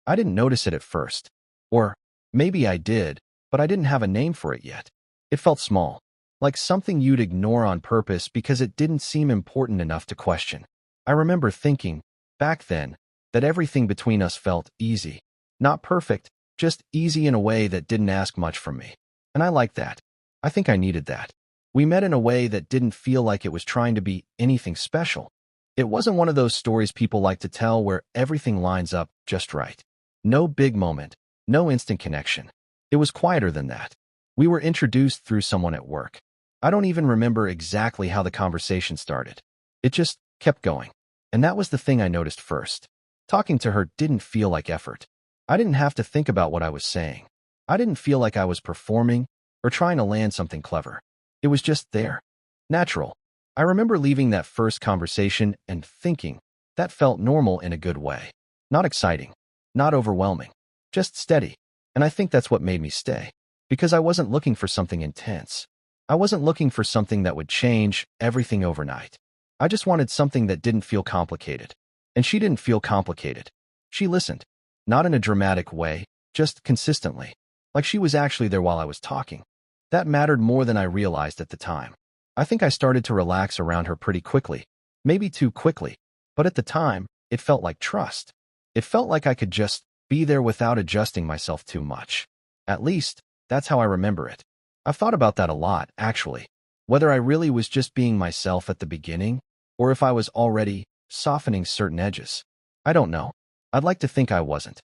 I didn't notice it at first. Or maybe I did, but I didn't have a name for it yet. It felt small, like something you'd ignore on purpose because it didn't seem important enough to question. I remember thinking, back then, that everything between us felt easy. Not perfect, just easy in a way that didn't ask much from me. And I liked that. I think I needed that. We met in a way that didn't feel like it was trying to be anything special. It wasn't one of those stories people like to tell where everything lines up just right. No big moment, no instant connection. It was quieter than that. We were introduced through someone at work. I don't even remember exactly how the conversation started. It just kept going. And that was the thing I noticed first. Talking to her didn't feel like effort. I didn't have to think about what I was saying. I didn't feel like I was performing or trying to land something clever. It was just there. Natural. I remember leaving that first conversation and thinking that felt normal in a good way. Not exciting. Not overwhelming. Just steady. And I think that's what made me stay. Because I wasn't looking for something intense. I wasn't looking for something that would change everything overnight. I just wanted something that didn't feel complicated. And she didn't feel complicated. She listened. Not in a dramatic way, just consistently. Like she was actually there while I was talking. That mattered more than I realized at the time. I think I started to relax around her pretty quickly. Maybe too quickly. But at the time, it felt like trust. It felt like I could just be there without adjusting myself too much. At least, that's how I remember it. I've thought about that a lot, actually. Whether I really was just being myself at the beginning, or if I was already softening certain edges. I don't know. I'd like to think I wasn't.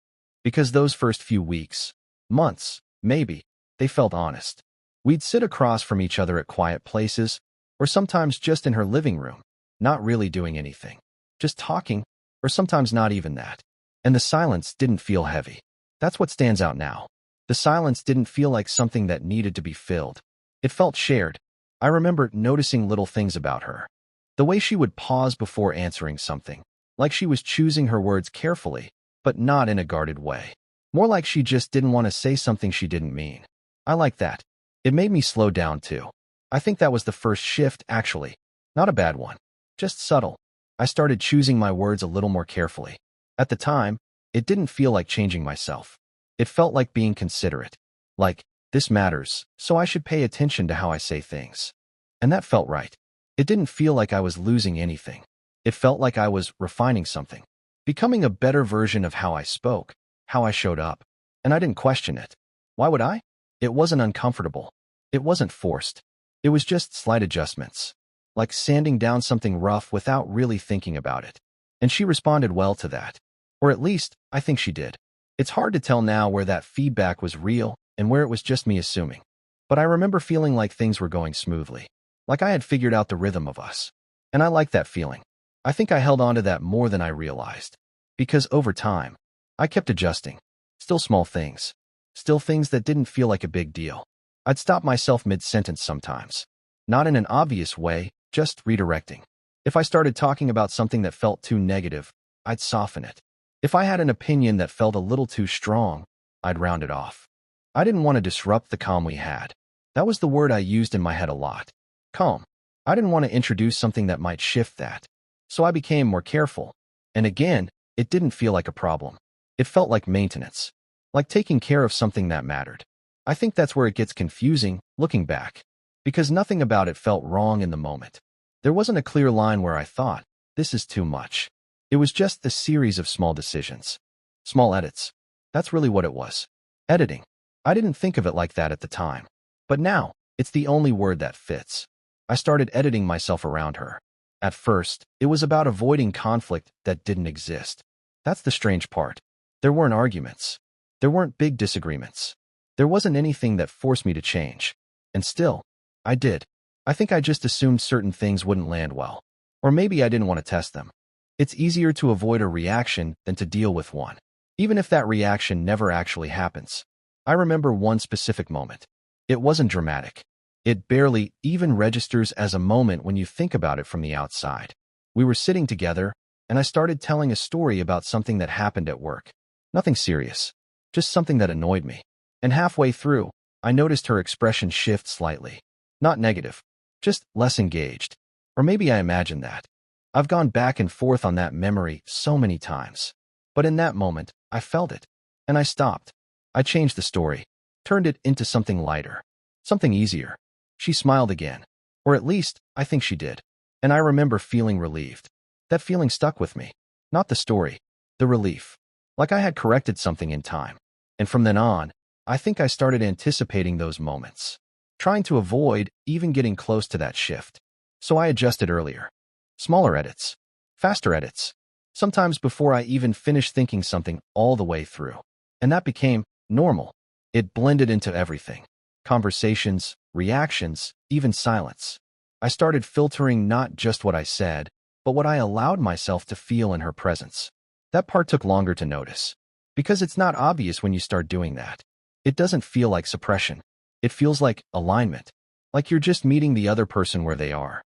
Because those first few weeks, months, maybe, they felt honest. We'd sit across from each other at quiet places, or sometimes just in her living room, not really doing anything. Just talking, or sometimes not even that. And the silence didn't feel heavy. That's what stands out now. The silence didn't feel like something that needed to be filled. It felt shared. I remember noticing little things about her. The way she would pause before answering something, like she was choosing her words carefully, but not in a guarded way. More like she just didn't want to say something she didn't mean. I like that. It made me slow down too. I think that was the first shift, actually. Not a bad one. Just subtle. I started choosing my words a little more carefully. At the time, it didn't feel like changing myself. It felt like being considerate. Like, this matters, so I should pay attention to how I say things. And that felt right. It didn't feel like I was losing anything. It felt like I was refining something. Becoming a better version of how I spoke, how I showed up. And I didn't question it. Why would I? It wasn't uncomfortable. It wasn't forced. It was just slight adjustments. Like sanding down something rough without really thinking about it. And she responded well to that. Or at least, I think she did. It's hard to tell now where that feedback was real and where it was just me assuming. But I remember feeling like things were going smoothly. Like I had figured out the rhythm of us. And I liked that feeling. I think I held on to that more than I realized. Because over time, I kept adjusting. Still small things. Still things that didn't feel like a big deal. I'd stop myself mid-sentence sometimes. Not in an obvious way, just redirecting. If I started talking about something that felt too negative, I'd soften it. If I had an opinion that felt a little too strong, I'd round it off. I didn't want to disrupt the calm we had. That was the word I used in my head a lot. Calm. I didn't want to introduce something that might shift that. So I became more careful. And again, it didn't feel like a problem. It felt like maintenance. Like taking care of something that mattered. I think that's where it gets confusing, looking back. Because nothing about it felt wrong in the moment. There wasn't a clear line where I thought, this is too much. It was just the series of small decisions. Small edits. That's really what it was. Editing. I didn't think of it like that at the time. But now, it's the only word that fits. I started editing myself around her. At first, it was about avoiding conflict that didn't exist. That's the strange part. There weren't arguments. There weren't big disagreements. There wasn't anything that forced me to change. And still, I did. I think I just assumed certain things wouldn't land well. Or maybe I didn't want to test them. It's easier to avoid a reaction than to deal with one, even if that reaction never actually happens. I remember one specific moment. It wasn't dramatic. It barely even registers as a moment when you think about it from the outside. We were sitting together, and I started telling a story about something that happened at work. Nothing serious, just something that annoyed me. And halfway through, I noticed her expression shift slightly. Not negative, just less engaged. Or maybe I imagined that. I've gone back and forth on that memory so many times. But in that moment, I felt it. And I stopped. I changed the story, turned it into something lighter, something easier. She smiled again. Or at least, I think she did. And I remember feeling relieved. That feeling stuck with me. Not the story, the relief. Like I had corrected something in time. And from then on, I think I started anticipating those moments, trying to avoid even getting close to that shift. So I adjusted earlier. Smaller edits, faster edits, sometimes before I even finished thinking something all the way through. And that became normal. It blended into everything. Conversations, reactions, even silence. I started filtering not just what I said, but what I allowed myself to feel in her presence. That part took longer to notice, because it's not obvious when you start doing that. It doesn't feel like suppression. It feels like alignment, like you're just meeting the other person where they are.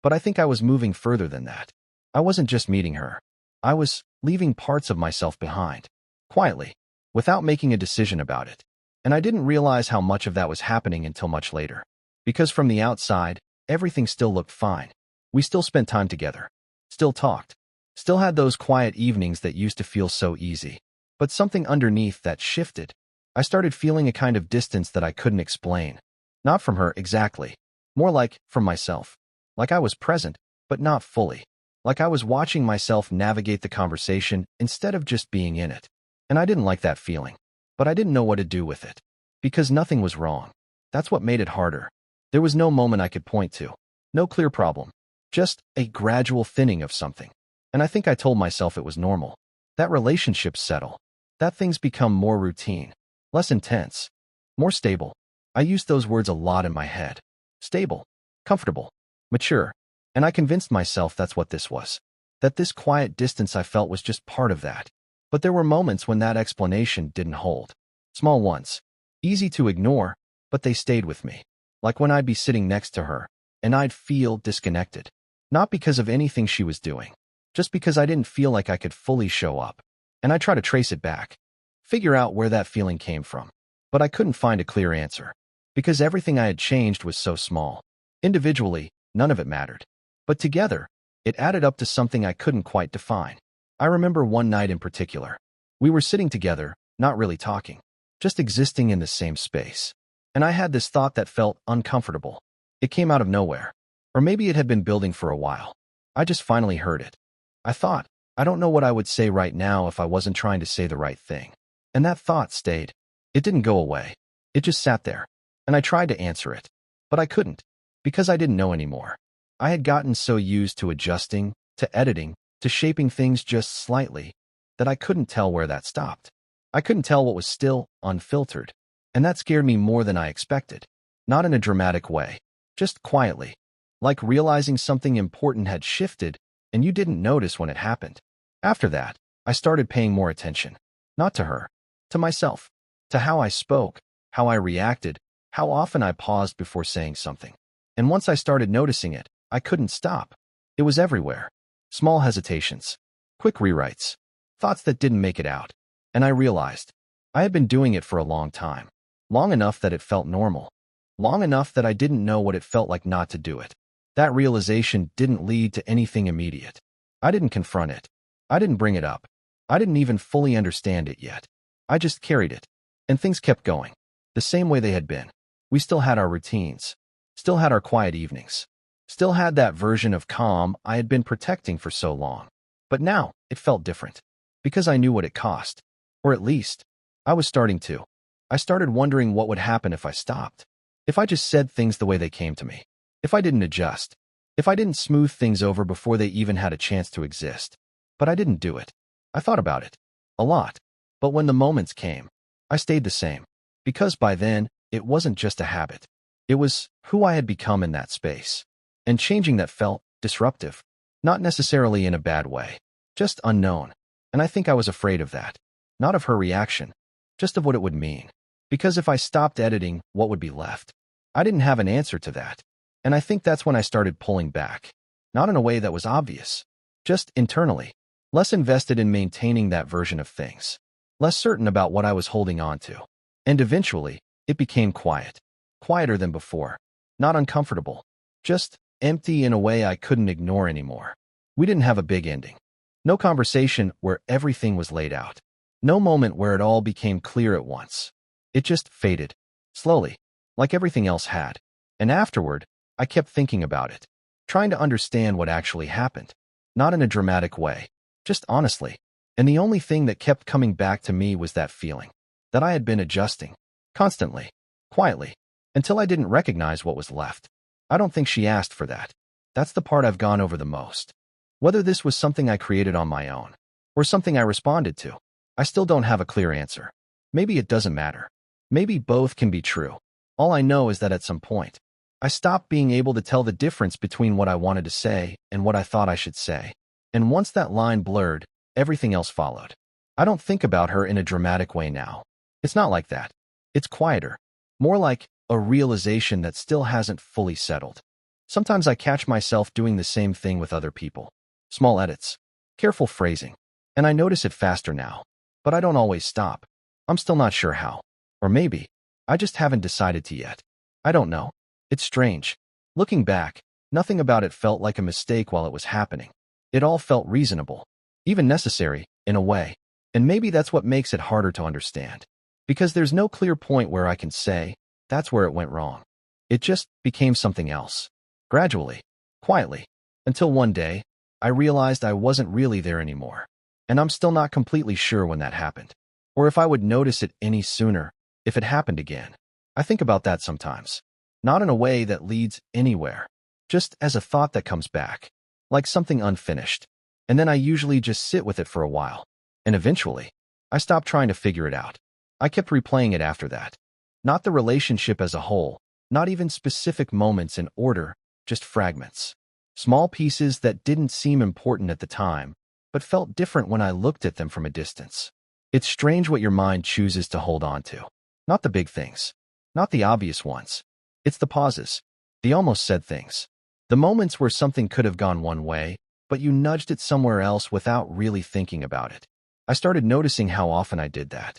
But I think I was moving further than that. I wasn't just meeting her. I was leaving parts of myself behind, quietly, without making a decision about it. And I didn't realize how much of that was happening until much later. Because from the outside, everything still looked fine. We still spent time together, still talked, still had those quiet evenings that used to feel so easy. But something underneath that shifted. I started feeling a kind of distance that I couldn't explain. Not from her exactly, more like from myself. Like I was present, but not fully. Like I was watching myself navigate the conversation instead of just being in it. And I didn't like that feeling. But I didn't know what to do with it. Because nothing was wrong. That's what made it harder. There was no moment I could point to. No clear problem. Just a gradual thinning of something. And I think I told myself it was normal. That relationships settle. That things become more routine. Less intense. More stable. I used those words a lot in my head. Stable. Comfortable. Mature. And I convinced myself that's what this was. That this quiet distance I felt was just part of that. But there were moments when that explanation didn't hold. Small ones. Easy to ignore, but they stayed with me. Like when I'd be sitting next to her, and I'd feel disconnected. Not because of anything she was doing. Just because I didn't feel like I could fully show up. And I tried to trace it back. Figure out where that feeling came from. But I couldn't find a clear answer. Because everything I had changed was so small. Individually, none of it mattered. But together, it added up to something I couldn't quite define. I remember one night in particular. We were sitting together, not really talking, just existing in the same space. And I had this thought that felt uncomfortable. It came out of nowhere. Or maybe it had been building for a while. I just finally heard it. I thought, I don't know what I would say right now if I wasn't trying to say the right thing. And that thought stayed. It didn't go away. It just sat there. And I tried to answer it. But I couldn't. Because I didn't know anymore. I had gotten so used to adjusting, to editing, to shaping things just slightly, that I couldn't tell where that stopped. I couldn't tell what was still unfiltered. And that scared me more than I expected. Not in a dramatic way. Just quietly. Like realizing something important had shifted, and you didn't notice when it happened. After that, I started paying more attention. Not to her. To myself. To how I spoke, how I reacted, how often I paused before saying something. And once I started noticing it, I couldn't stop. It was everywhere. Small hesitations. Quick rewrites. Thoughts that didn't make it out. And I realized, I had been doing it for a long time. Long enough that it felt normal. Long enough that I didn't know what it felt like not to do it. That realization didn't lead to anything immediate. I didn't confront it. I didn't bring it up. I didn't even fully understand it yet. I just carried it. And things kept going. The same way they had been. We still had our routines. Still had our quiet evenings. Still had that version of calm I had been protecting for so long. But now, it felt different. Because I knew what it cost. Or at least, I was starting to. I started wondering what would happen if I stopped. If I just said things the way they came to me. If I didn't adjust. If I didn't smooth things over before they even had a chance to exist. But I didn't do it. I thought about it. A lot. But when the moments came, I stayed the same. Because by then, it wasn't just a habit. It was who I had become in that space. And changing that felt disruptive. Not necessarily in a bad way. Just unknown. And I think I was afraid of that. Not of her reaction. Just of what it would mean. Because if I stopped editing, what would be left? I didn't have an answer to that. And I think that's when I started pulling back. Not in a way that was obvious. Just internally. Less invested in maintaining that version of things. Less certain about what I was holding on to. And eventually, it became quiet. Quieter than before. Not uncomfortable. Just empty in a way I couldn't ignore anymore. We didn't have a big ending. No conversation where everything was laid out. No moment where it all became clear at once. It just faded. Slowly. Like everything else had. And afterward, I kept thinking about it. Trying to understand what actually happened. Not in a dramatic way. Just honestly. And the only thing that kept coming back to me was that feeling. That I had been adjusting. Constantly. Quietly. Until I didn't recognize what was left. I don't think she asked for that. That's the part I've gone over the most. Whether this was something I created on my own, or something I responded to, I still don't have a clear answer. Maybe it doesn't matter. Maybe both can be true. All I know is that at some point, I stopped being able to tell the difference between what I wanted to say and what I thought I should say. And once that line blurred, everything else followed. I don't think about her in a dramatic way now. It's not like that. It's quieter. More like a realization that still hasn't fully settled. Sometimes I catch myself doing the same thing with other people. Small edits. Careful phrasing. And I notice it faster now. But I don't always stop. I'm still not sure how. Or maybe, I just haven't decided to yet. I don't know. It's strange. Looking back, nothing about it felt like a mistake while it was happening. It all felt reasonable. Even necessary, in a way. And maybe that's what makes it harder to understand. Because there's no clear point where I can say, that's where it went wrong. It just became something else. Gradually. Quietly. Until one day, I realized I wasn't really there anymore. And I'm still not completely sure when that happened. Or if I would notice it any sooner, if it happened again. I think about that sometimes. Not in a way that leads anywhere. Just as a thought that comes back. Like something unfinished. And then I usually just sit with it for a while. And eventually, I stopped trying to figure it out. I kept replaying it after that. Not the relationship as a whole. Not even specific moments in order. Just fragments. Small pieces that didn't seem important at the time, but felt different when I looked at them from a distance. It's strange what your mind chooses to hold on to. Not the big things. Not the obvious ones. It's the pauses. The almost said things. The moments where something could have gone one way, but you nudged it somewhere else without really thinking about it. I started noticing how often I did that.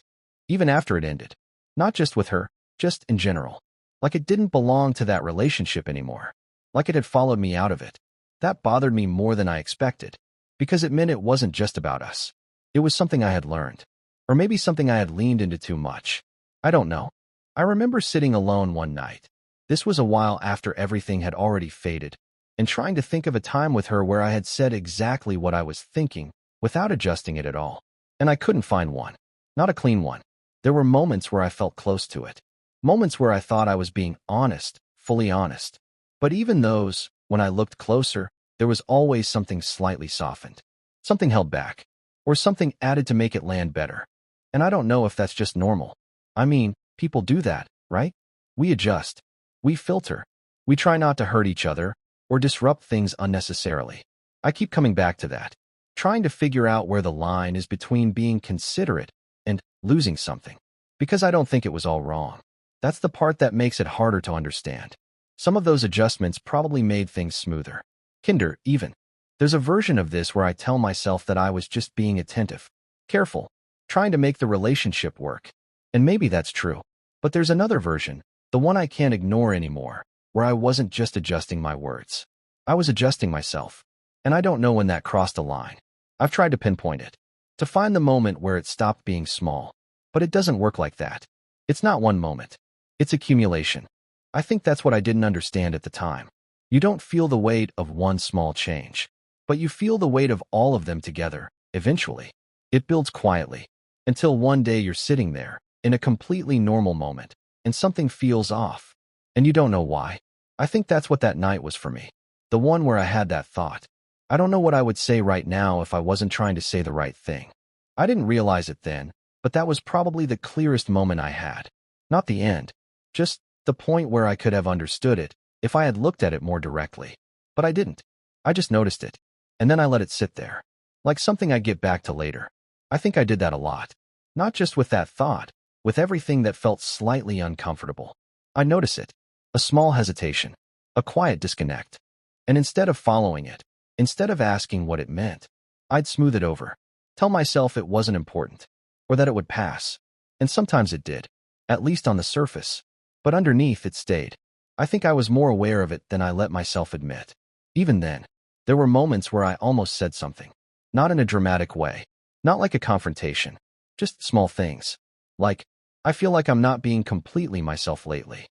Even after it ended. Not just with her, just in general. Like it didn't belong to that relationship anymore. Like it had followed me out of it. That bothered me more than I expected. Because it meant it wasn't just about us. It was something I had learned. Or maybe something I had leaned into too much. I don't know. I remember sitting alone one night. This was a while after everything had already faded, and trying to think of a time with her where I had said exactly what I was thinking, without adjusting it at all. And I couldn't find one. Not a clean one. There were moments where I felt close to it. Moments where I thought I was being honest, fully honest. But even those, when I looked closer, there was always something slightly softened. Something held back. Or something added to make it land better. And I don't know if that's just normal. I mean, people do that, right? We adjust. We filter. We try not to hurt each other or disrupt things unnecessarily. I keep coming back to that. Trying to figure out where the line is between being considerate and losing something. Because I don't think it was all wrong. That's the part that makes it harder to understand. Some of those adjustments probably made things smoother. Kinder, even. There's a version of this where I tell myself that I was just being attentive, careful, trying to make the relationship work. And maybe that's true. But there's another version, the one I can't ignore anymore, where I wasn't just adjusting my words. I was adjusting myself. And I don't know when that crossed a line. I've tried to pinpoint it, to find the moment where it stopped being small. But it doesn't work like that. It's not one moment. It's accumulation. I think that's what I didn't understand at the time. You don't feel the weight of one small change, but you feel the weight of all of them together, eventually. It builds quietly, until one day you're sitting there, in a completely normal moment, and something feels off, and you don't know why. I think that's what that night was for me. The one where I had that thought. I don't know what I would say right now if I wasn't trying to say the right thing. I didn't realize it then, but that was probably the clearest moment I had. Not the end. Just the point where I could have understood it if I had looked at it more directly. But I didn't. I just noticed it. And then I let it sit there. Like something I'd get back to later. I think I did that a lot. Not just with that thought, with everything that felt slightly uncomfortable. I notice it. A small hesitation. A quiet disconnect. And instead of following it, instead of asking what it meant, I'd smooth it over. Tell myself it wasn't important. Or that it would pass. And sometimes it did. At least on the surface. But underneath it stayed. I think I was more aware of it than I let myself admit. Even then, there were moments where I almost said something. Not in a dramatic way. Not like a confrontation. Just small things. Like, I feel like I'm not being completely myself lately.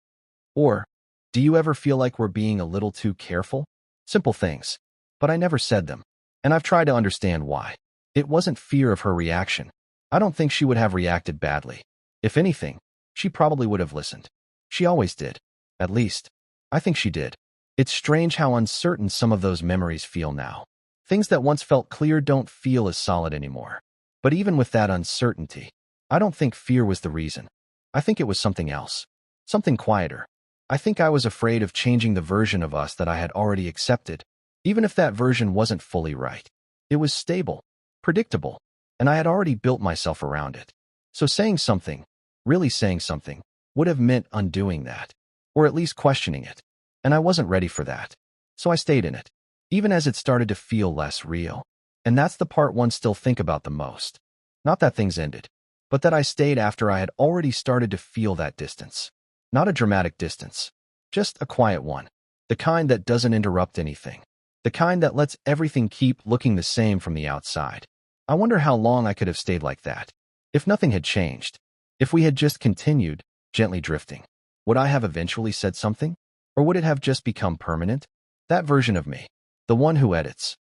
Or, do you ever feel like we're being a little too careful? Simple things. But I never said them. And I've tried to understand why. It wasn't fear of her reaction. I don't think she would have reacted badly. If anything, she probably would have listened. She always did. At least, I think she did. It's strange how uncertain some of those memories feel now. Things that once felt clear don't feel as solid anymore. But even with that uncertainty, I don't think fear was the reason. I think it was something else. Something quieter. I think I was afraid of changing the version of us that I had already accepted, even if that version wasn't fully right. It was stable, predictable, and I had already built myself around it. So saying something, really saying something, would have meant undoing that, or at least questioning it. And I wasn't ready for that. So I stayed in it, even as it started to feel less real. And that's the part one still think about the most. Not that things ended, but that I stayed after I had already started to feel that distance. Not a dramatic distance, just a quiet one. The kind that doesn't interrupt anything. The kind that lets everything keep looking the same from the outside. I wonder how long I could have stayed like that. If nothing had changed. If we had just continued, gently drifting. Would I have eventually said something? Or would it have just become permanent? That version of me. The one who edits.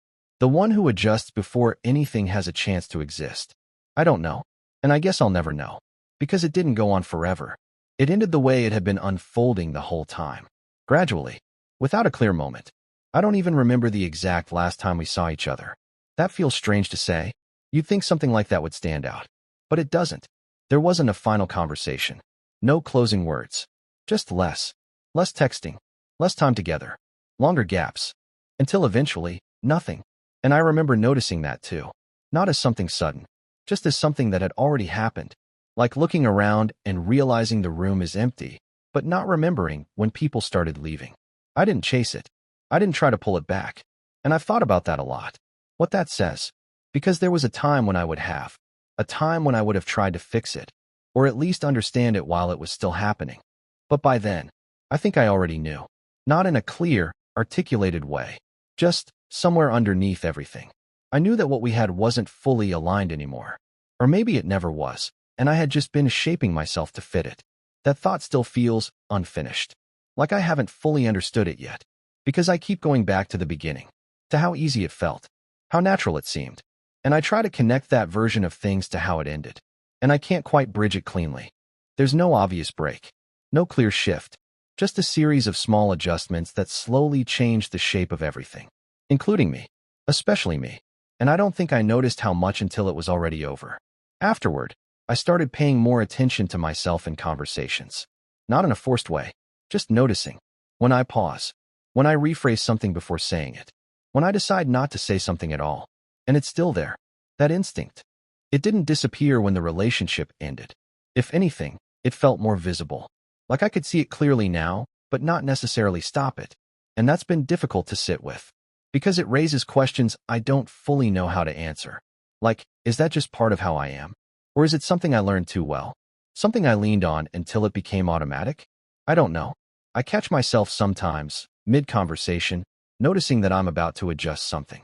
The one who adjusts before anything has a chance to exist. I don't know. And I guess I'll never know. Because it didn't go on forever. It ended the way it had been unfolding the whole time. Gradually. Without a clear moment. I don't even remember the exact last time we saw each other. That feels strange to say. You'd think something like that would stand out. But it doesn't. There wasn't a final conversation. No closing words. Just less. Less texting. Less time together. Longer gaps. Until eventually, nothing. And I remember noticing that too. Not as something sudden. Just as something that had already happened. Like looking around and realizing the room is empty, but not remembering when people started leaving. I didn't chase it. I didn't try to pull it back. And I've thought about that a lot. What that says. Because there was a time when I would have. A time when I would have tried to fix it. Or at least understand it while it was still happening. But by then, I think I already knew. Not in a clear, articulated way. Just somewhere underneath everything. I knew that what we had wasn't fully aligned anymore. Or maybe it never was. And I had just been shaping myself to fit it. That thought still feels unfinished. Like I haven't fully understood it yet. Because I keep going back to the beginning. To how easy it felt. How natural it seemed. And I try to connect that version of things to how it ended. And I can't quite bridge it cleanly. There's no obvious break. No clear shift. Just a series of small adjustments that slowly changed the shape of everything. Including me. Especially me. And I don't think I noticed how much until it was already over. Afterward, I started paying more attention to myself in conversations. Not in a forced way, just noticing. When I pause. When I rephrase something before saying it. When I decide not to say something at all. And it's still there. That instinct. It didn't disappear when the relationship ended. If anything, it felt more visible. Like I could see it clearly now, but not necessarily stop it. And that's been difficult to sit with. Because it raises questions I don't fully know how to answer. Like, is that just part of how I am? Or is it something I learned too well? Something I leaned on until it became automatic? I don't know. I catch myself sometimes, mid-conversation, noticing that I'm about to adjust something.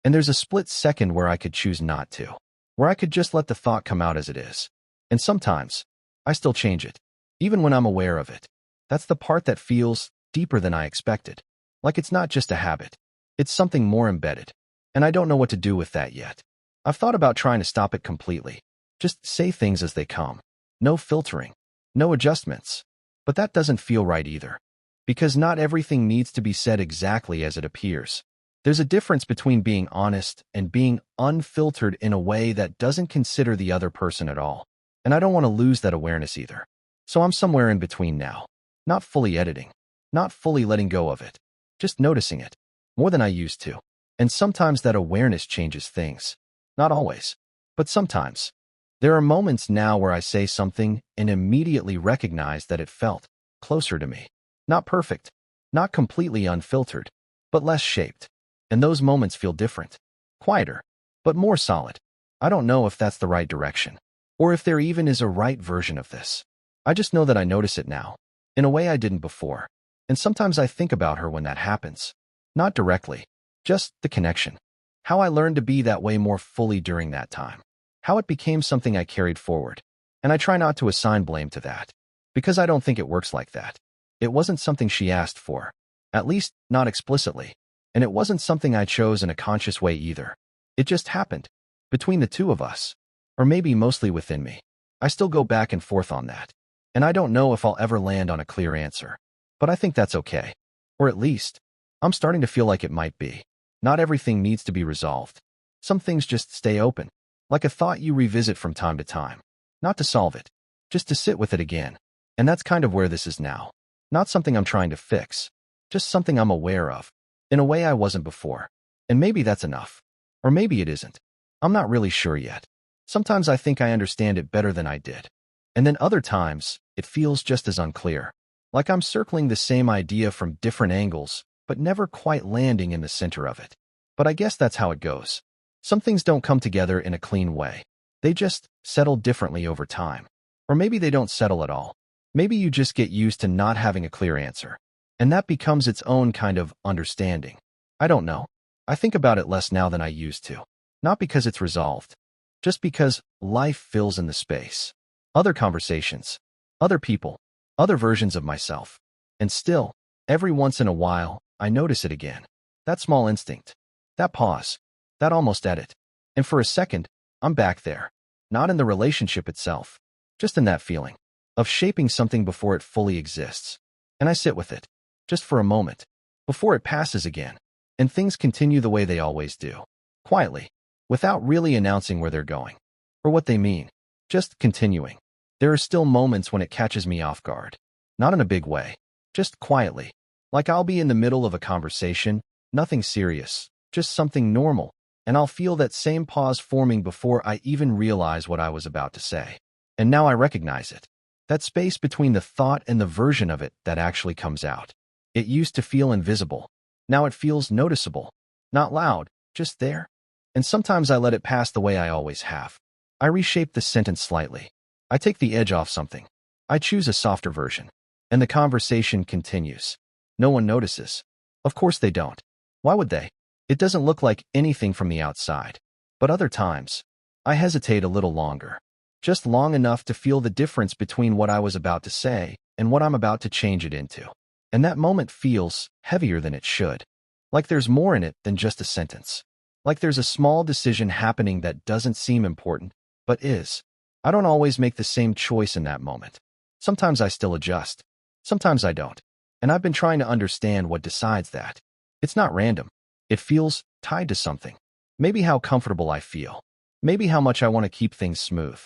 And there's a split second where I could choose not to. Where I could just let the thought come out as it is. And sometimes, I still change it. Even when I'm aware of it. That's the part that feels deeper than I expected. Like it's not just a habit. It's something more embedded. And I don't know what to do with that yet. I've thought about trying to stop it completely. Just say things as they come. No filtering. No adjustments. But that doesn't feel right either. Because not everything needs to be said exactly as it appears. There's a difference between being honest and being unfiltered in a way that doesn't consider the other person at all. And I don't want to lose that awareness either. So I'm somewhere in between now. Not fully editing. Not fully letting go of it. Just noticing it. More than I used to. And sometimes that awareness changes things. Not always. But sometimes. There are moments now where I say something and immediately recognize that it felt closer to me. Not perfect. Not completely unfiltered. But less shaped. And those moments feel different. Quieter. But more solid. I don't know if that's the right direction. Or if there even is a right version of this. I just know that I notice it now. In a way I didn't before. And sometimes I think about her when that happens. Not directly. Just the connection. How I learned to be that way more fully during that time. how it became something I carried forward. And I try not to assign blame to that, because I don't think it works like that. It wasn't something she asked for, at least not explicitly, and it wasn't something I chose in a conscious way either. It just happened, between the two of us, or maybe mostly within me. I still go back and forth on that, and I don't know if I'll ever land on a clear answer. But I think that's okay. Or at least, I'm starting to feel like it might be. Not everything needs to be resolved. Some things just stay open, like a thought you revisit from time to time. Not to solve it, just to sit with it again. And that's kind of where this is now. Not something I'm trying to fix, just something I'm aware of, in a way I wasn't before. And maybe that's enough. Or maybe it isn't. I'm not really sure yet. Sometimes I think I understand it better than I did. And then other times, it feels just as unclear. Like I'm circling the same idea from different angles, but never quite landing in the center of it. But I guess that's how it goes. Some things don't come together in a clean way. They just settle differently over time. Or maybe they don't settle at all. Maybe you just get used to not having a clear answer. And that becomes its own kind of understanding. I don't know. I think about it less now than I used to. Not because it's resolved. Just because life fills in the space. Other conversations. Other people. Other versions of myself. And still, every once in a while, I notice it again. That small instinct. That pause. That almost edit. And for a second, I'm back there. Not in the relationship itself. Just in that feeling. Of shaping something before it fully exists. And I sit with it. Just for a moment. Before it passes again. And things continue the way they always do. Quietly. Without really announcing where they're going. Or what they mean. Just continuing. There are still moments when it catches me off guard. Not in a big way. Just quietly. Like I'll be in the middle of a conversation. Nothing serious. Just something normal. And I'll feel that same pause forming before I even realize what I was about to say. And now I recognize it. That space between the thought and the version of it that actually comes out. It used to feel invisible. Now it feels noticeable. Not loud, just there. And sometimes I let it pass the way I always have. I reshape the sentence slightly. I take the edge off something. I choose a softer version. And the conversation continues. No one notices. Of course they don't. Why would they? It doesn't look like anything from the outside. But other times, I hesitate a little longer. Just long enough to feel the difference between what I was about to say and what I'm about to change it into. And that moment feels heavier than it should. Like there's more in it than just a sentence. Like there's a small decision happening that doesn't seem important, but is. I don't always make the same choice in that moment. Sometimes I still adjust. Sometimes I don't. And I've been trying to understand what decides that. It's not random. It feels tied to something. Maybe how comfortable I feel. Maybe how much I want to keep things smooth.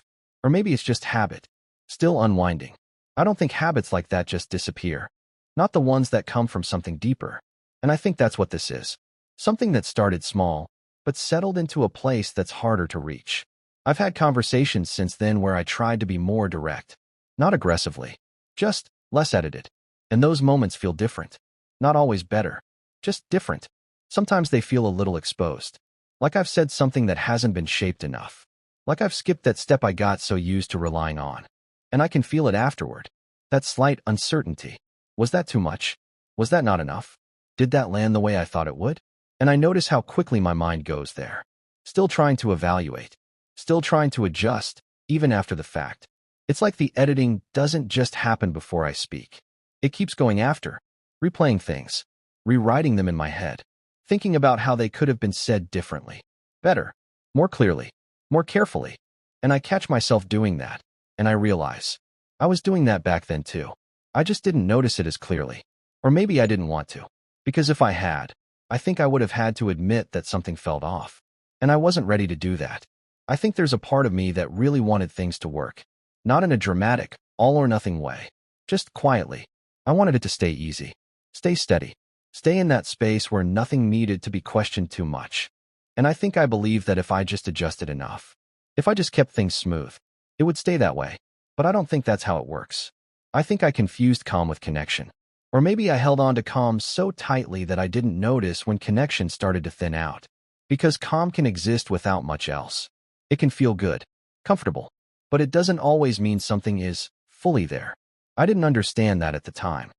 Or maybe it's just habit. Still unwinding. I don't think habits like that just disappear. Not the ones that come from something deeper. And I think that's what this is. Something that started small, but settled into a place that's harder to reach. I've had conversations since then where I tried to be more direct. Not aggressively. Just less edited. And those moments feel different. Not always better. Just different. Sometimes they feel a little exposed. Like I've said something that hasn't been shaped enough. Like I've skipped that step I got so used to relying on. And I can feel it afterward. That slight uncertainty. Was that too much? Was that not enough? Did that land the way I thought it would? And I notice how quickly my mind goes there. Still trying to evaluate. Still trying to adjust, even after the fact. It's like the editing doesn't just happen before I speak. It keeps going after. Replaying things. Rewriting them in my head. Thinking about how they could have been said differently. Better. More clearly. More carefully. And I catch myself doing that. And I realize. I was doing that back then too. I just didn't notice it as clearly. Or maybe I didn't want to. Because if I had, I think I would have had to admit that something felt off. And I wasn't ready to do that. I think there's a part of me that really wanted things to work. Not in a dramatic, all-or-nothing way. Just quietly. I wanted it to stay easy. Stay steady. Stay in that space where nothing needed to be questioned too much. And I think I believe that if I just adjusted enough, if I just kept things smooth, it would stay that way. But I don't think that's how it works. I think I confused calm with connection. Or maybe I held on to calm so tightly that I didn't notice when connection started to thin out. Because calm can exist without much else. It can feel good, comfortable, but it doesn't always mean something is fully there. I didn't understand that at the time.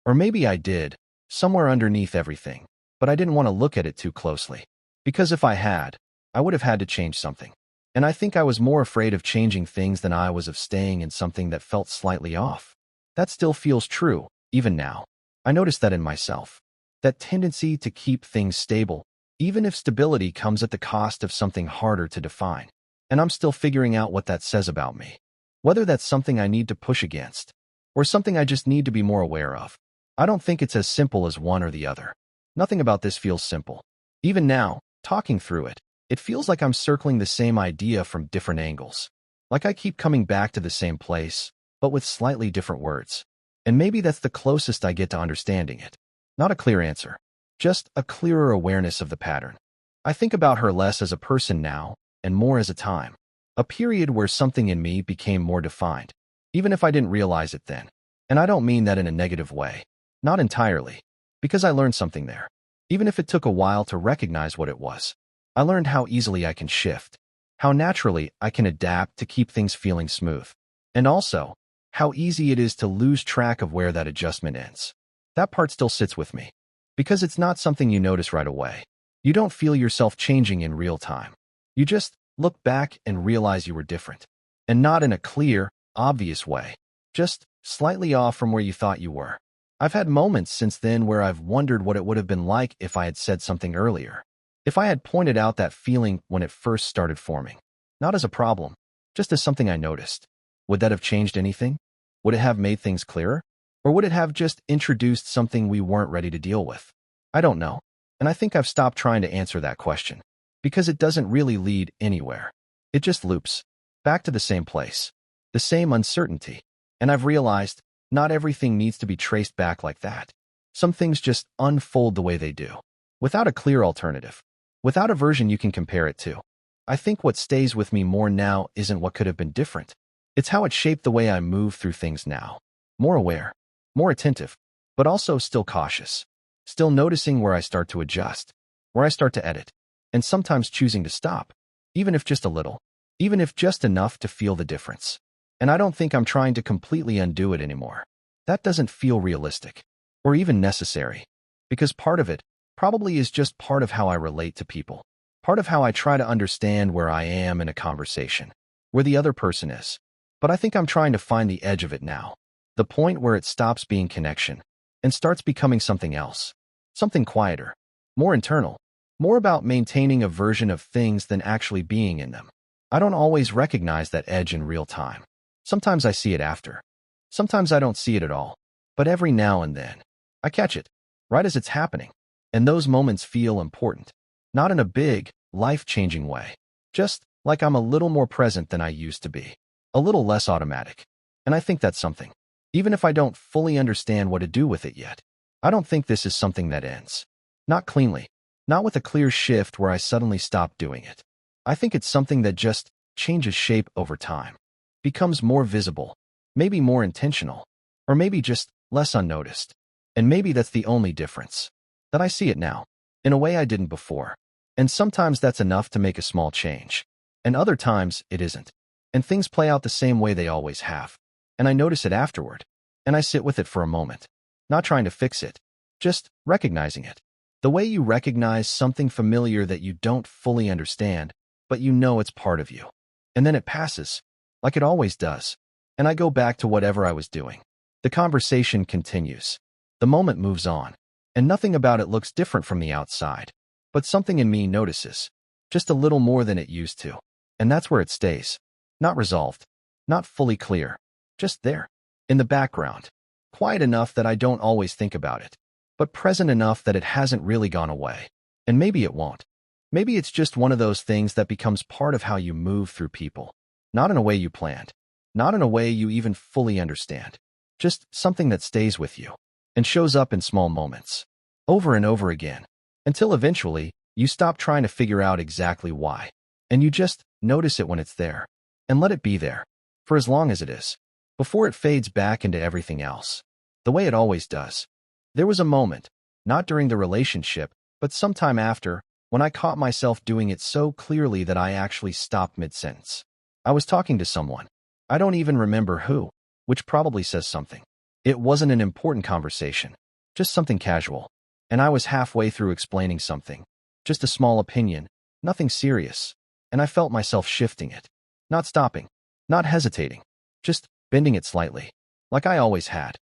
Or maybe I did, somewhere underneath everything, but I didn't want to look at it too closely. Because if I had, I would have had to change something. And I think I was more afraid of changing things than I was of staying in something that felt slightly off. That still feels true, even now. I notice that in myself. That tendency to keep things stable, even if stability comes at the cost of something harder to define. And I'm still figuring out what that says about me. Whether that's something I need to push against, or something I just need to be more aware of. I don't think it's as simple as one or the other. Nothing about this feels simple. Even now, talking through it, it feels like I'm circling the same idea from different angles. Like I keep coming back to the same place, but with slightly different words. And maybe that's the closest I get to understanding it. Not a clear answer, just a clearer awareness of the pattern. I think about her less as a person now, and more as a time. A period where something in me became more defined, even if I didn't realize it then. And I don't mean that in a negative way. Not entirely. Because I learned something there. Even if it took a while to recognize what it was. I learned how easily I can shift. How naturally I can adapt to keep things feeling smooth. And also, how easy it is to lose track of where that adjustment ends. That part still sits with me. Because it's not something you notice right away. You don't feel yourself changing in real time. You just look back and realize you were different. And not in a clear, obvious way. Just slightly off from where you thought you were. I've had moments since then where I've wondered what it would have been like if I had said something earlier. If I had pointed out that feeling when it first started forming. Not as a problem, just as something I noticed. Would that have changed anything? Would it have made things clearer? Or would it have just introduced something we weren't ready to deal with? I don't know. And I think I've stopped trying to answer that question. Because it doesn't really lead anywhere. It just loops. Back to the same place. The same uncertainty. And I've realized, not everything needs to be traced back like that. Some things just unfold the way they do. Without a clear alternative. Without a version you can compare it to. I think what stays with me more now isn't what could have been different. It's how it shaped the way I move through things now. More aware. More attentive. But also still cautious. Still noticing where I start to adjust. Where I start to edit. And sometimes choosing to stop. Even if just a little. Even if just enough to feel the difference. And I don't think I'm trying to completely undo it anymore. That doesn't feel realistic. Or even necessary. Because part of it probably is just part of how I relate to people. Part of how I try to understand where I am in a conversation. Where the other person is. But I think I'm trying to find the edge of it now. The point where it stops being connection. And starts becoming something else. Something quieter. More internal. More about maintaining a version of things than actually being in them. I don't always recognize that edge in real time. Sometimes I see it after. Sometimes I don't see it at all. But every now and then, I catch it. Right as it's happening. And those moments feel important. Not in a big, life-changing way. Just like I'm a little more present than I used to be. A little less automatic. And I think that's something. Even if I don't fully understand what to do with it yet. I don't think this is something that ends. Not cleanly. Not with a clear shift where I suddenly stop doing it. I think it's something that just changes shape over time. Becomes more visible. Maybe more intentional. Or maybe just less unnoticed. And maybe that's the only difference. That I see it now. In a way I didn't before. And sometimes that's enough to make a small change. And other times it isn't. And things play out the same way they always have. And I notice it afterward. And I sit with it for a moment. Not trying to fix it. Just recognizing it. The way you recognize something familiar that you don't fully understand, but you know it's part of you. And then it passes. Like it always does. And I go back to whatever I was doing. The conversation continues. The moment moves on. And nothing about it looks different from the outside. But something in me notices. Just a little more than it used to. And that's where it stays. Not resolved. Not fully clear. Just there. In the background. Quiet enough that I don't always think about it. But present enough that it hasn't really gone away. And maybe it won't. Maybe it's just one of those things that becomes part of how you move through people. Not in a way you planned. Not in a way you even fully understand. Just something that stays with you. And shows up in small moments. Over and over again. Until eventually, you stop trying to figure out exactly why. And you just notice it when it's there. And let it be there. For as long as it is. Before it fades back into everything else. The way it always does. There was a moment, not during the relationship, but sometime after, when I caught myself doing it so clearly that I actually stopped mid-sentence. I was talking to someone. I don't even remember who, which probably says something. It wasn't an important conversation, just something casual. And I was halfway through explaining something. Just a small opinion, nothing serious. and I felt myself shifting it. Not stopping, not hesitating, just bending it slightly, like I always had.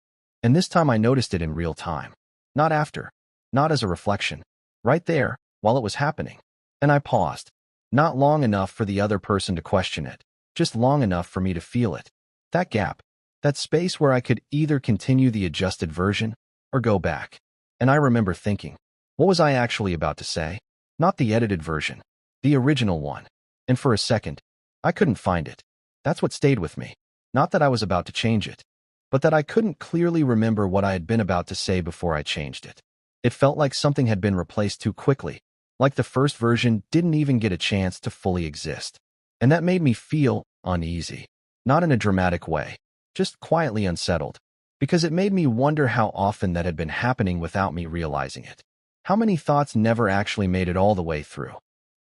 And this time I noticed it in real time. Not after, not as a reflection. Right there, while it was happening. And I paused. Not long enough for the other person to question it, just long enough for me to feel it. That gap, that space where I could either continue the adjusted version or go back. And I remember thinking, what was I actually about to say? Not the edited version, the original one. And for a second, I couldn't find it. That's what stayed with me. Not that I was about to change it, but that I couldn't clearly remember what I had been about to say before I changed it. It felt like something had been replaced too quickly, like the first version didn't even get a chance to fully exist. And that made me feel uneasy. Not in a dramatic way, just quietly unsettled, because it made me wonder how often that had been happening without me realizing it. How many thoughts never actually made it all the way through?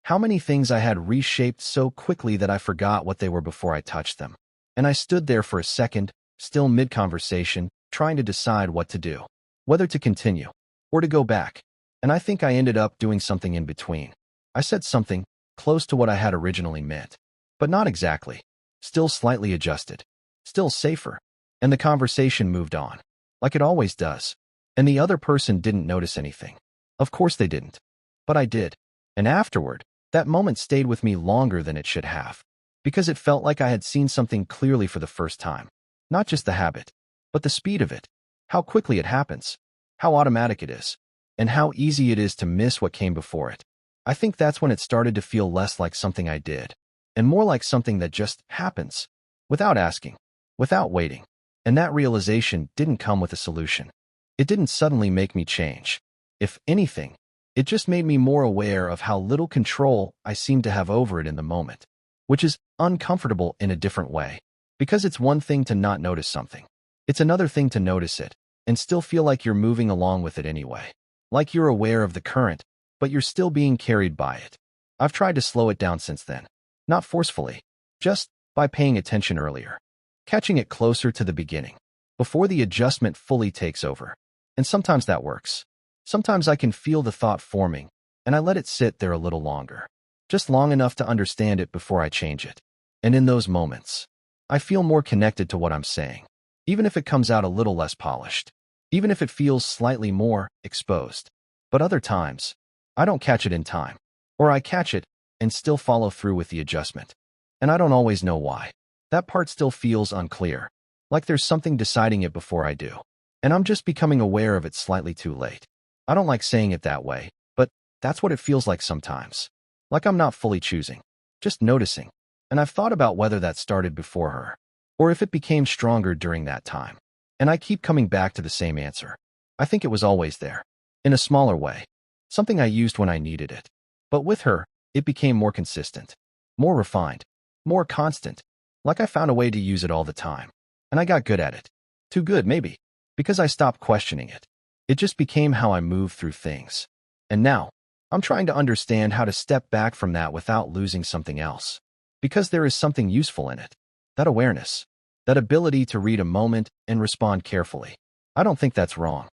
How many things I had reshaped so quickly that I forgot what they were before I touched them? And I stood there for a second, still mid-conversation, trying to decide what to do, whether to continue or to go back. And I think I ended up doing something in between. I said something close to what I had originally meant, but not exactly. Still slightly adjusted, still safer. And the conversation moved on, like it always does. And the other person didn't notice anything. Of course they didn't. But I did. And afterward, that moment stayed with me longer than it should have, because it felt like I had seen something clearly for the first time. Not just the habit, but the speed of it, how quickly it happens, how automatic it is, and how easy it is to miss what came before it. I think that's when it started to feel less like something I did, and more like something that just happens, without asking, without waiting. And that realization didn't come with a solution. It didn't suddenly make me change. If anything, it just made me more aware of how little control I seemed to have over it in the moment, which is uncomfortable in a different way. Because it's one thing to not notice something. It's another thing to notice it and still feel like you're moving along with it anyway. Like you're aware of the current, but you're still being carried by it. I've tried to slow it down since then. Not forcefully, just by paying attention earlier. Catching it closer to the beginning, before the adjustment fully takes over. And sometimes that works. Sometimes I can feel the thought forming, and I let it sit there a little longer. Just long enough to understand it before I change it. And in those moments, I feel more connected to what I'm saying, even if it comes out a little less polished, even if it feels slightly more exposed. But other times, I don't catch it in time, or I catch it and still follow through with the adjustment. And I don't always know why. That part still feels unclear, like there's something deciding it before I do. And I'm just becoming aware of it slightly too late. I don't like saying it that way, but that's what it feels like sometimes. Like I'm not fully choosing, just noticing. And I've thought about whether that started before her, or if it became stronger during that time. And I keep coming back to the same answer. I think it was always there, in a smaller way, something I used when I needed it. But with her, it became more consistent, more refined, more constant, like I found a way to use it all the time. And I got good at it. Too good, maybe, because I stopped questioning it. It just became how I moved through things. And now, I'm trying to understand how to step back from that without losing something else. Because there is something useful in it. That awareness. That ability to read a moment and respond carefully. I don't think that's wrong.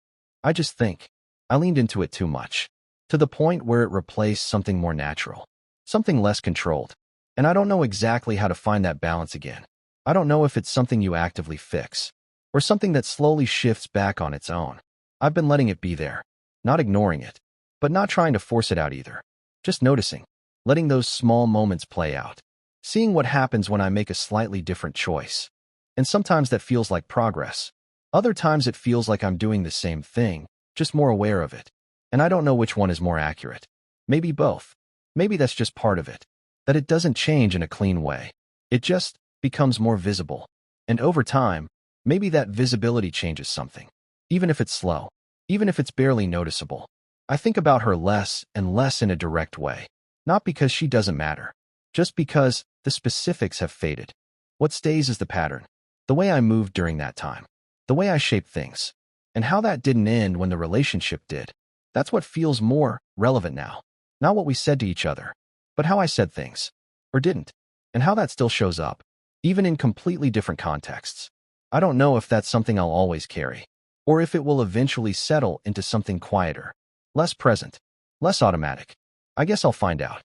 I just think I leaned into it too much. To the point where it replaced something more natural. Something less controlled. And I don't know exactly how to find that balance again. I don't know if it's something you actively fix, or something that slowly shifts back on its own. I've been letting it be there, not ignoring it, but not trying to force it out either. Just noticing, letting those small moments play out. Seeing what happens when I make a slightly different choice. And sometimes that feels like progress. Other times it feels like I'm doing the same thing, just more aware of it. And I don't know which one is more accurate. Maybe both. Maybe that's just part of it. That it doesn't change in a clean way. It just becomes more visible. And over time, maybe that visibility changes something. Even if it's slow. Even if it's barely noticeable. I think about her less and less in a direct way. Not because she doesn't matter. Just because the specifics have faded. What stays is the pattern. The way I moved during that time. The way I shaped things. And how that didn't end when the relationship did. That's what feels more relevant now. Not what we said to each other, but how I said things. Or didn't. And how that still shows up. Even in completely different contexts. I don't know if that's something I'll always carry. Or if it will eventually settle into something quieter. Less present. Less automatic. I guess I'll find out.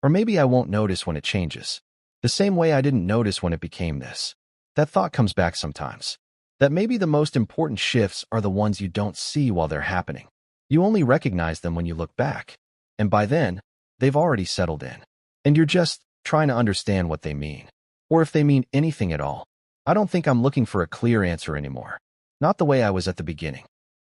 Or maybe I won't notice when it changes. The same way I didn't notice when it became this. That thought comes back sometimes. That maybe the most important shifts are the ones you don't see while they're happening. You only recognize them when you look back. And by then, they've already settled in. And you're just trying to understand what they mean. Or if they mean anything at all. I don't think I'm looking for a clear answer anymore. Not the way I was at the beginning.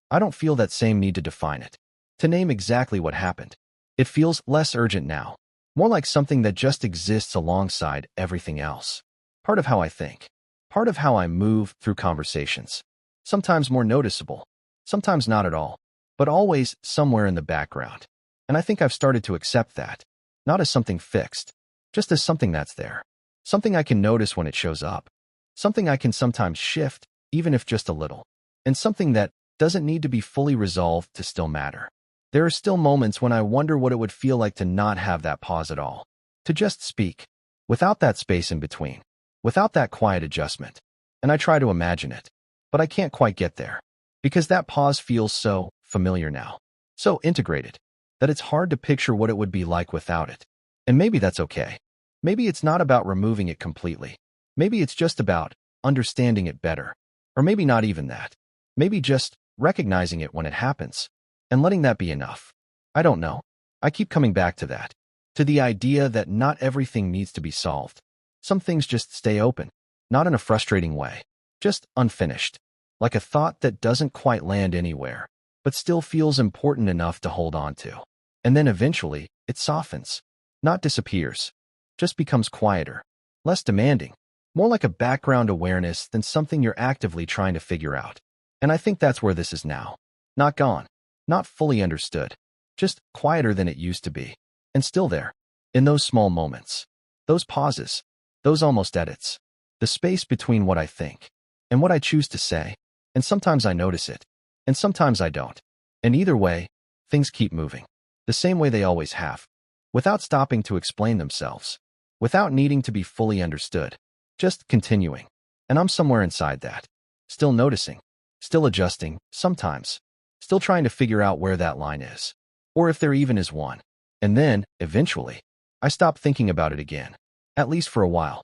I don't feel that same need to define it. To name exactly what happened. It feels less urgent now. More like something that just exists alongside everything else. Part of how I think. Part of how I move through conversations. Sometimes more noticeable. Sometimes not at all. But always somewhere in the background. And I think I've started to accept that. Not as something fixed. Just as something that's there. Something I can notice when it shows up. Something I can sometimes shift, even if just a little. And something that doesn't need to be fully resolved to still matter. There are still moments when I wonder what it would feel like to not have that pause at all. To just speak. Without that space in between. Without that quiet adjustment. And I try to imagine it. But I can't quite get there. Because that pause feels so familiar now. So integrated. That it's hard to picture what it would be like without it. And maybe that's okay. Maybe it's not about removing it completely. Maybe it's just about understanding it better. Or maybe not even that. Maybe just recognizing it when it happens. And letting that be enough. I don't know. I keep coming back to that. To the idea that not everything needs to be solved. Some things just stay open. Not in a frustrating way. Just unfinished. Like a thought that doesn't quite land anywhere, but still feels important enough to hold on to. And then eventually, it softens. Not disappears. Just becomes quieter. Less demanding. More like a background awareness than something you're actively trying to figure out. And I think that's where this is now. Not gone. Not fully understood. Just quieter than it used to be. And still there. In those small moments. Those pauses. Those almost edits. The space between what I think and what I choose to say. And sometimes I notice it. And sometimes I don't. And either way, things keep moving. The same way they always have. Without stopping to explain themselves. Without needing to be fully understood. Just continuing. And I'm somewhere inside that. Still noticing. Still adjusting, sometimes. Still trying to figure out where that line is. Or if there even is one. And then, eventually, I stop thinking about it again. At least for a while.